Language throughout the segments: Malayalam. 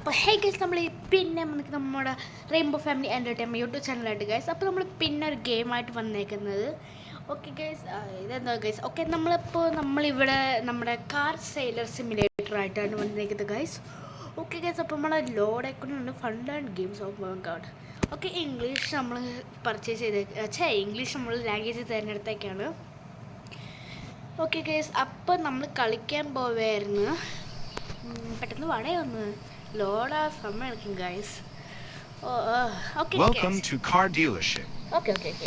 അപ്പോൾ ഹേ ഗൈസ്, നമ്മൾ പിന്നെ നമ്മുടെ റെയിൻബോ ഫാമിലി എൻ്റർടൈൻമെൻറ്റ് യൂട്യൂബ് ചാനലായിട്ട് ഗൈസ്. അപ്പോൾ നമ്മൾ പിന്നെ ഒരു ഗെയിമായിട്ട് വന്നേക്കുന്നത്. ഓക്കെ ഗൈസ്, ഇതെന്താ ഗൈസ്, ഓക്കെ നമ്മളിവിടെ നമ്മുടെ കാർ സെയിലർ സിമുലേറ്റർ ആയിട്ടാണ് വന്നേക്കുന്നത് ഗൈസ്. ഓക്കെ ഗൈസ്, അപ്പോൾ നമ്മളെ ലോഡ് ഐക്കണുണ്ട് fund and games of card. Okay, English നമ്മൾ പർച്ചേസ് ചെയ്ത് ഇംഗ്ലീഷ് നമ്മൾ ലാംഗ്വേജ് തിരഞ്ഞെടുത്തേക്കാണ്. ഓക്കെ ഗൈസ്, അപ്പോൾ നമ്മൾ കളിക്കാൻ പോവായിരുന്നു. പെട്ടെന്ന് വടേ വന്ന് ലോഡാ സമയം എടുക്കും guys. Okay Welcome to car dealership. Okay okay okay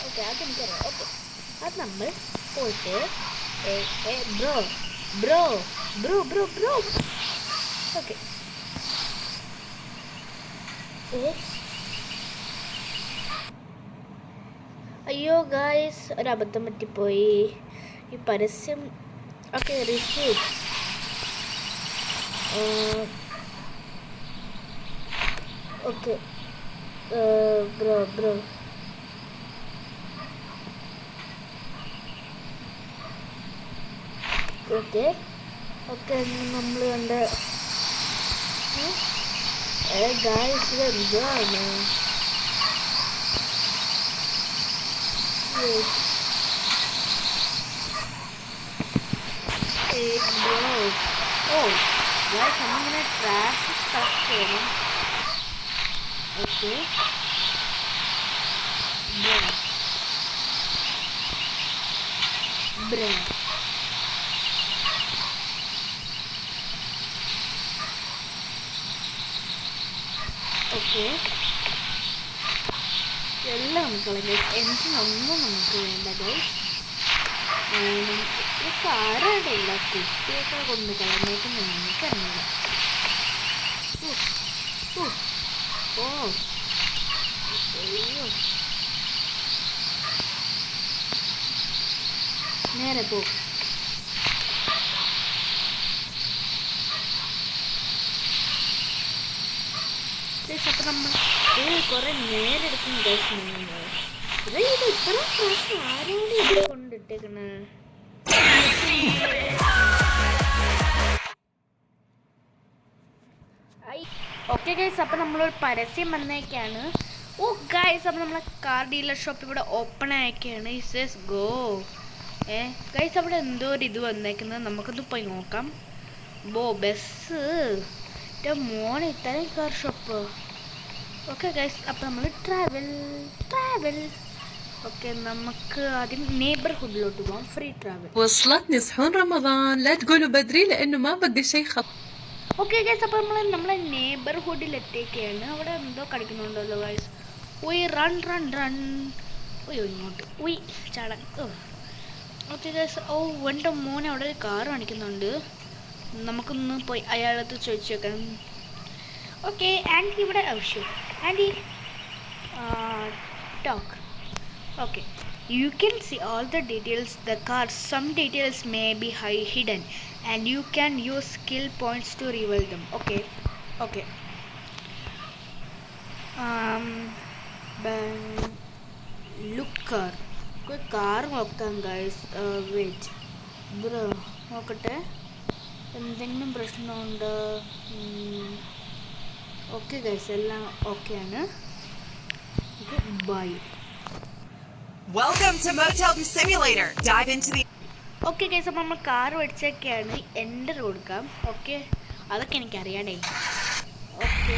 okay അതെനിക്കറിയാം. ഓക്കെ, അത് നമ്മൾ പോയിട്ട് bro bro bro bro bro okay. അയ്യോ ഗായ്സ്, ഒരബദ്ധം പറ്റിപ്പോയി. ഈ പരസ്യം okay receive okay bro bro okay okay നമ്മൾ കണ്ട ഗായ്സ് എന്താണ് നമ്മളിങ്ങനെ ട്രാഫിക് കളക്ട് ചെയ്യണം. ഓക്കെ ബ്രോ ഓക്കെ എല്ലാം നമുക്ക് കളയാം. എൻജിൻ ഒന്നും നമുക്ക് വേണ്ട ഗൈസ്. ആരുടെ ഇല്ല കുട്ടിയൊക്കെ കൊണ്ട് കളഞ്ഞേക്ക് നമുക്കറിയില്ല. ഓ അയ്യോ, നേരെ പോ. അപ്പം നമ്മൾ കുറെ നേരെ എടുക്കും ഗൈസ്. ഇത് ഇത്ര പ്രാവശ്യം ആരാണ് ഇത് കൊണ്ടിട്ടേക്കണേ? ഓക്കെ ഗൈസ്, അപ്പം നമ്മളൊരു പരസ്യം വന്നേക്കാണ്. ഓ ഗൈസ്, അപ്പം നമ്മളെ കാർ ഡീലർ ഷോപ്പ് ഇവിടെ ഓപ്പൺ ആയേക്കാണ്. ഇസ് ഗോ ഗൈസ്, അവിടെ എന്തോ ഒരു ഇത് വന്നേക്കുന്നത്. നമുക്കത് പോയി നോക്കാം. ബസ് മോനെ ഇത്രയും കാർ ഷോപ്പ്. ഓക്കെ ഗൈസ്, അപ്പം നമ്മൾ ട്രാവൽ اوكي നമുക്ക് ആദ്യം നെയ്ബർഹുഡിലോട്ട് പോകാം. Free travel. وصلتني سحور رمضان لا تقولوا بدري لانه ما بقى شيء ഓക്കെ ഗൈസ്, അപ്പോൾ നമ്മളെ നെയ്ബർഹുഡിൽ എത്തിയൊക്കെയാണ്. അവിടെ എന്തോ കളിക്കുന്നുണ്ടല്ലോ ഗൈസ്. ഉയ് റൺ റൺ റൺ ഉയ്യോ ഇങ്ങോട്ട് ഉയ് ചാടാൻ. ഓക്കെ ഗൈസ്, എൻ്റെ മോനെ അവിടെ ഒരു കാർ കാണിക്കുന്നുണ്ട്. നമുക്കൊന്ന് പോയി അയാളത്ത് ചോദിച്ചു നോക്കാം. ഓക്കെ ആൻറ്റി ഇവിടെ ആവശ്യം aunty talk. Okay, you can see all the details the car. Some details may be hidden and you can use skill points to reveal them. Okay look car നോക്കാം guys. wait bro നോക്കട്ടെ എന്തെങ്കിലും പ്രശ്നമുണ്ടോ? ഓക്കെ guys, എല്ലാം ഓക്കെ ആണ്. Okay bye. Welcome to Motel Simulator. Dive into the. Okay guys, അപ്പോൾ നമ്മൾ കാർ മേടിച്ചൊക്കെയാണ്. എൻ്റർ കൊടുക്കാം. ഓക്കെ, അതൊക്കെ എനിക്കറിയാടേ. ഓക്കെ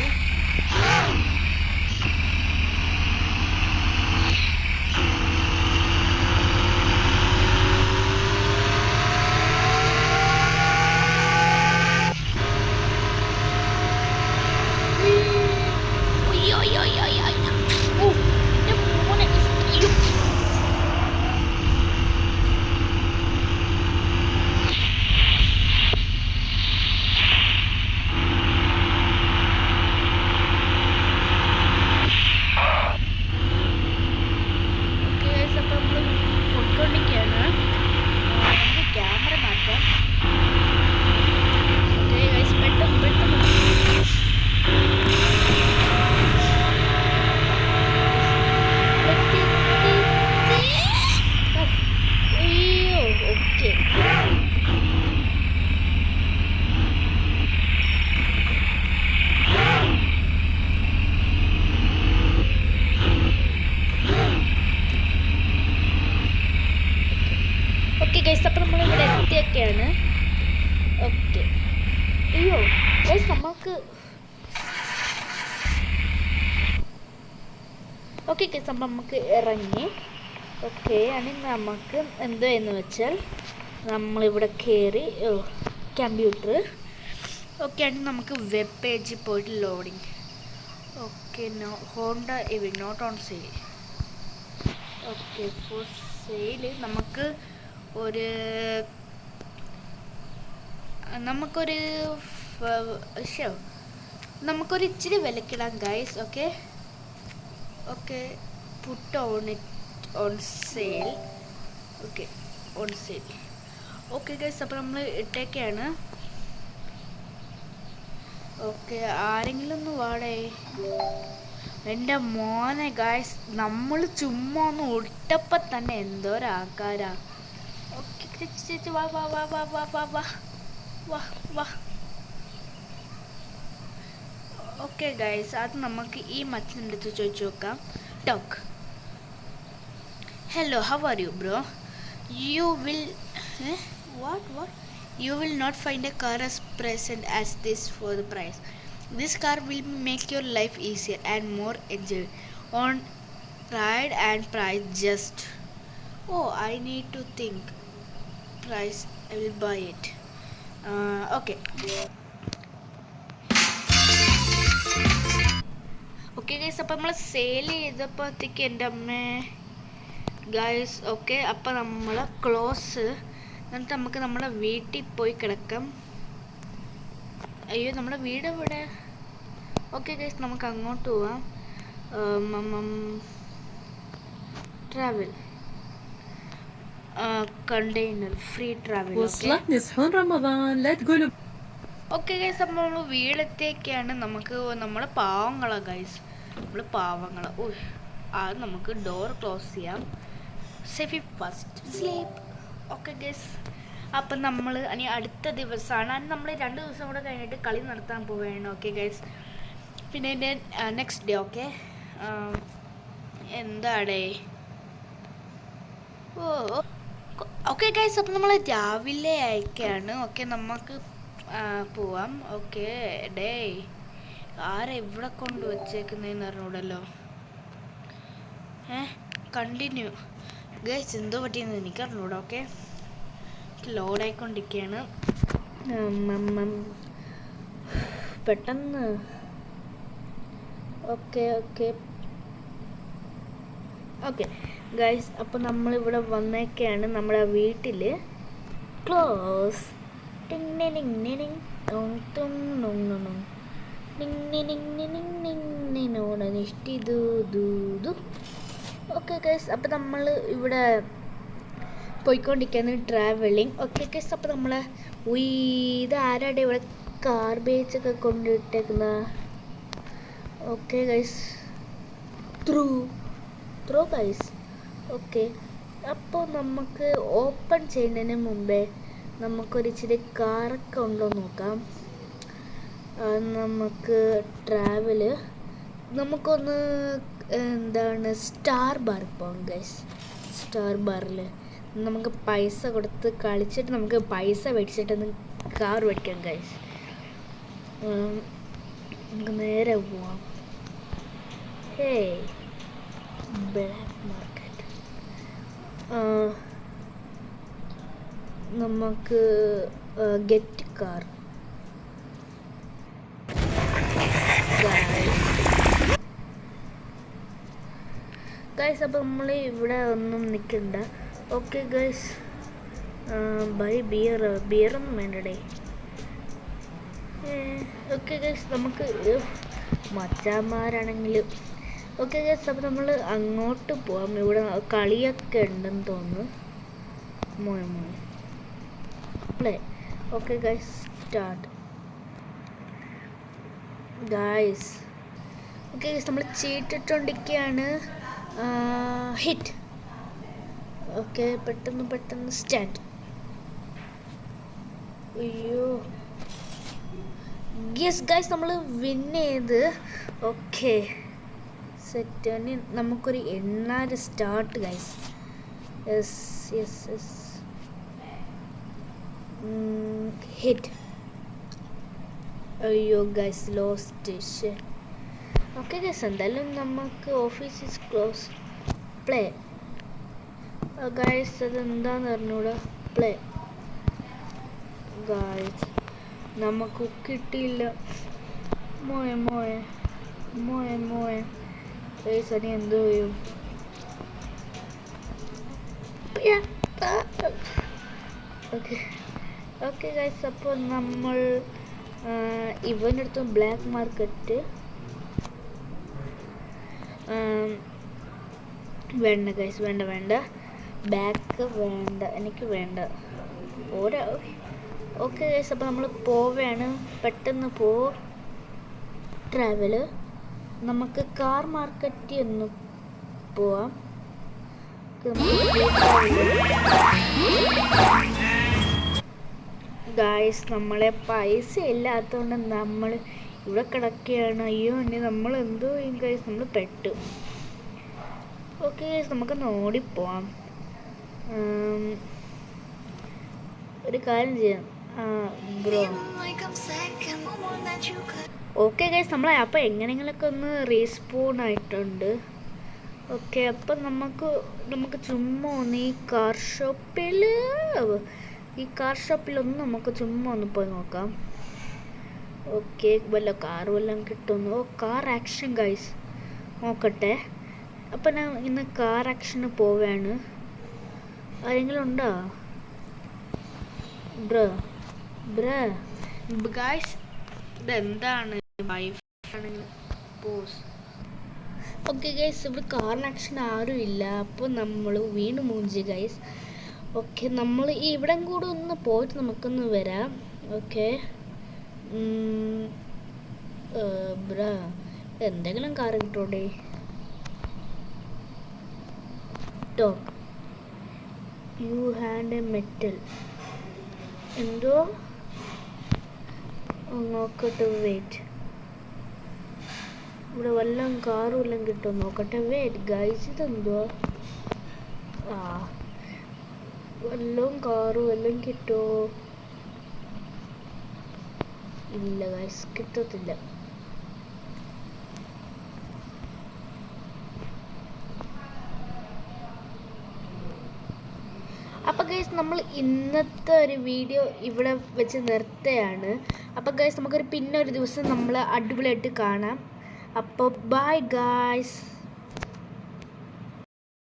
ഗൈസ് നമുക്ക് ഓക്കെ ഗൈസ് അപ്പം നമുക്ക് ഇറങ്ങി. ഓക്കെ ആണെങ്കിൽ നമുക്ക് എന്തോ എന്ന് വെച്ചാൽ നമ്മളിവിടെ കയറി കമ്പ്യൂട്ടർ. ഓക്കെ ആണെങ്കിൽ നമുക്ക് വെബ് പേജിൽ പോയിട്ട് loading. Okay Honda EV not on sale. Okay for sale നമുക്കൊരു ഇച്ചിരി വിലക്കിടാം guys. Okay okay put on it on sale. Okay on sale. Okay guys അപ്പോൾ നമ്മൾ ഇട്ടേക്കാണ്. ഓക്കെ ആരെങ്കിലും ഒന്ന് വാടേ. എൻ്റെ മോനെ ഗായ്സ് നമ്മൾ ചുമ്മാ ഒന്ന് ഒട്ടപ്പം തന്നെ എന്തോരാൾക്കാരാ. ഓക്കെ ചേച്ചി വാ വാ വാ വാ വാ വാ വാ വാ വാ. ഓക്കെ ഗായ്സ് അത് നമുക്ക് ഈ മച്ചിൻ്റെ അടുത്ത് ചോദിച്ചു നോക്കാം. Talk. Hello how are you bro? You will what you will not find a car as present as this for the price. This car will make your life easier and more enjoy on ride and price just. Oh, I need to think price. I will buy it. Okay. Okay guys, അപ്പോൾ നമ്മൾ സെയിൽ ചെയ്തപ്പോഴത്തേക്ക് എൻ്റെ അമ്മേ ഗൈസ്. ഓക്കെ അപ്പോൾ നമ്മൾ ക്ലോസ് എന്നിട്ട് നമുക്ക് നമ്മുടെ വീട്ടിൽ പോയി കിടക്കാം. അയ്യോ നമ്മുടെ വീട് എവിടെ? ഓക്കെ ഗൈസ് നമുക്ക് അങ്ങോട്ട് പോവാം. Travel container free travel. وصلتني سحور رمضان لا تقولوا. Okay guys അപ്പോൾ നമ്മൾ വീടെത്തേക്കാണ്. നമുക്ക് നമ്മുടെ പാവങ്ങളാണ് ഗൈസ്, നമ്മൾ പാവങ്ങൾ. ഓ അത് നമുക്ക് ഡോർ ക്ലോസ് ചെയ്യാം. സേഫി ഫസ്റ്റ് സ്ലീപ്പ്. ഓക്കെ ഗൈസ് അപ്പം നമ്മൾ ഇനി അടുത്ത ദിവസമാണ്. അതിന് നമ്മൾ 2 ദിവസം കൂടെ കഴിഞ്ഞിട്ട് കളി നടത്താൻ പോവുകയാണ്. ഓക്കെ ഗൈസ് പിന്നെ എൻ്റെ നെക്സ്റ്റ് ഡേ. ഓക്കെ എന്താടേ? ഓ ഓക്കെ ഗൈസ് അപ്പം നമ്മൾ രാവിലെ അയക്കാണ്. ഓക്കെ നമുക്ക് പോവാം. ഓക്കെ ഡേ ആരാ ഇവിടെ കൊണ്ട് വച്ചേക്കുന്നതെന്ന് അറിഞ്ഞൂടല്ലോ. കണ്ടിന്യൂ ഗൈസ് എന്തോ പറ്റിയെന്ന് എനിക്ക് അറിഞ്ഞൂടാ. ഓക്കെ ലോഡായിക്കൊണ്ടിരിക്കുകയാണ് പെട്ടെന്ന്. ഓക്കെ ഓക്കെ ഓക്കെ ഗൈസ് അപ്പോൾ നമ്മളിവിടെ വന്നേക്കാണ് നമ്മുടെ വീട്ടിൽ. ക്ലോസ് ഓക്കെ ഗൈസ് അപ്പോൾ നമ്മൾ ഇവിടെ പോയിക്കൊണ്ടിരിക്കുകയാണ് ട്രാവലിങ്. ഓക്കെ ഗൈസ് അപ്പോൾ നമ്മൾ ഇത് ആരാടെ ഇവിടെ ഗാർബേജൊക്കെ കൊണ്ടിട്ടേക്കുന്ന. Okay guys through guys. Okay അപ്പോൾ നമുക്ക് ഓപ്പൺ ചെയ്യുന്നതിന് മുമ്പേ നമുക്കൊരു ഇച്ചിരി കാറൊക്കെ ഉണ്ടോ നോക്കാം. നമുക്ക് ട്രാവല് നമുക്കൊന്ന് എന്താണ് സ്റ്റാർ ബാർ പോകാം ഗൈസ്. സ്റ്റാർ ബാറിൽ നമുക്ക് പൈസ കൊടുത്ത് കളിച്ചിട്ട് നമുക്ക് പൈസ മേടിച്ചിട്ടൊന്ന് കാർ മേടിക്കാം ഗൈസ്. നമുക്ക് നേരെ പോവാം. Hey black market. നമുക്ക് ഗെറ്റ് കാർ ഗൈസ് അപ്പോൾ നമ്മൾ ഇവിടെ ഒന്നും നിൽക്കണ്ട. ഓക്കെ ഗൈസ് ബൈ ബിയറൊന്നും വേണ്ടടേ. ഓക്കെ ഗൈസ് നമുക്ക് മച്ചാന്മാരാണെങ്കിലും. ഓക്കെ ഗൈസ് അപ്പോൾ നമ്മൾ അങ്ങോട്ട് പോവാം. ഇവിടെ കളിയൊക്കെ ഉണ്ടെന്ന് തോന്നുന്നു. മോനെ play. Okay guys start guys. Okay guys നമ്മൾ ചീട്ടിട്ടുണ്ടിരിക്കുകയാണ്. ഹിറ്റ്. ഓക്കെ പെട്ടെന്ന് സ്റ്റാർട്ട്. അയ്യോ യെസ് ഗൈസ് നമ്മൾ വിൻ ചെയ്ത്. Okay set. നമുക്കൊരു 8 start guys. Yes yes yes hit. അയ്യോ ഗൈസ് ലോസ്റ്റ്. ഓക്കെ ഗൈസ്, എന്തായാലും നമുക്ക് office is close. Play guys, അതെന്താന്ന് പറഞ്ഞൂടാ. പ്ലേ ഗൈസ്, നമുക്ക് കിട്ടിയില്ല. മോയെ മോയെ മോയെ മോയെ ഗൈസ്, അനി എന്തോ ചെയ്യും? ഓക്കെ ഓക്കെ ഗൈസ്, അപ്പോൾ നമ്മൾ ഇവൻ്റെ അടുത്ത് ബ്ലാക്ക് മാർക്കറ്റ് വേണ്ട ഗൈസ്, വേണ്ട ബാക്ക് വേണ്ട, എനിക്ക് വേണ്ട. ഓരോ ഓക്കെ ഗൈസ്, അപ്പോൾ നമ്മൾ പോവുകയാണ്. പെട്ടെന്ന് ട്രാവല്. നമുക്ക് കാർ മാർക്കറ്റിൽ ഒന്ന് പോവാം. ഗായ്സ്, നമ്മളെ പൈസ ഇല്ലാത്തതുകൊണ്ട് നമ്മൾ ഇവിടെ കിടക്കുകയാണ്. അയ്യോ ഇനി നമ്മൾ എന്തോ ചെയ്യും ഗൈസ്, നമ്മൾ പെട്ടു. ഓക്കെ ഗൈസ്, നമുക്കൊന്ന് ഓടിപ്പോവാം. ഒരു കാര്യം ചെയ്യാം ബ്രോ. ഓക്കെ ഗൈസ്, നമ്മൾ അപ്പോൾ എങ്ങനെയെങ്കിലൊക്കെ ഒന്ന് റീസ്പോൺ ആയിട്ടുണ്ട്. ഓക്കെ, അപ്പം നമുക്ക് ചുമ്മാ ഒന്ന് ഈ കാർ ഷോപ്പിലൊന്ന് നമുക്ക് ചുമ്മാ ഒന്ന് പോയി നോക്കാം. ഓക്കെ, വല്ല കാർ വല്ലതും കിട്ടുന്നു. ഓ, കാർ ആക്ഷൻ ഗൈസ്, നോക്കട്ടെ. അപ്പം ഞാൻ ഇന്ന് കാർ ആക്ഷന് പോവുകയാണ്. ആരെങ്കിലും ഉണ്ടോ ഗൈസ്? ഇതെന്താണ് പോസ്? ഓക്കെ ഗൈസ്, ഇവിടെ കാറിന് ആക്ഷൻ ആരും ഇല്ല. അപ്പോൾ നമ്മൾ വീണ്ടും മൂഞ്ചി ഗൈസ്. ഓക്കെ, നമ്മൾ ഈ ഇവിടം കൂടെ ഒന്ന് പോയിട്ട് നമുക്കൊന്ന് വരാം. ഓക്കെ എന്തെങ്കിലും കാർ കിട്ടോടെ? Talk you hand a metal എന്തോ നോക്കട്ടെ. വെയിറ്റ്, ഇവിടെ വല്ലതും കാറും എല്ലാം കിട്ടും നോക്കട്ടെ. വെയിറ്റ് ഗൈസ്, ഇതെന്തോ വല്ലതും കാറും എല്ലാം കിട്ടുമോ? ഇല്ല ഗൈസ്, കിട്ടത്തില്ല. അപ്പോൾ ഗൈസ്, നമ്മൾ ഇന്നത്തെ ഒരു വീഡിയോ ഇവിടെ വെച്ച് നിർത്തുകയാണ്. അപ്പോൾ ഗൈസ്, നമുക്കൊരു പിന്നെ ഒരു ദിവസം നമ്മൾ അടിപൊളിയായിട്ട് കാണാം. അപ്പോൾ ബൈ ഗൈസ്.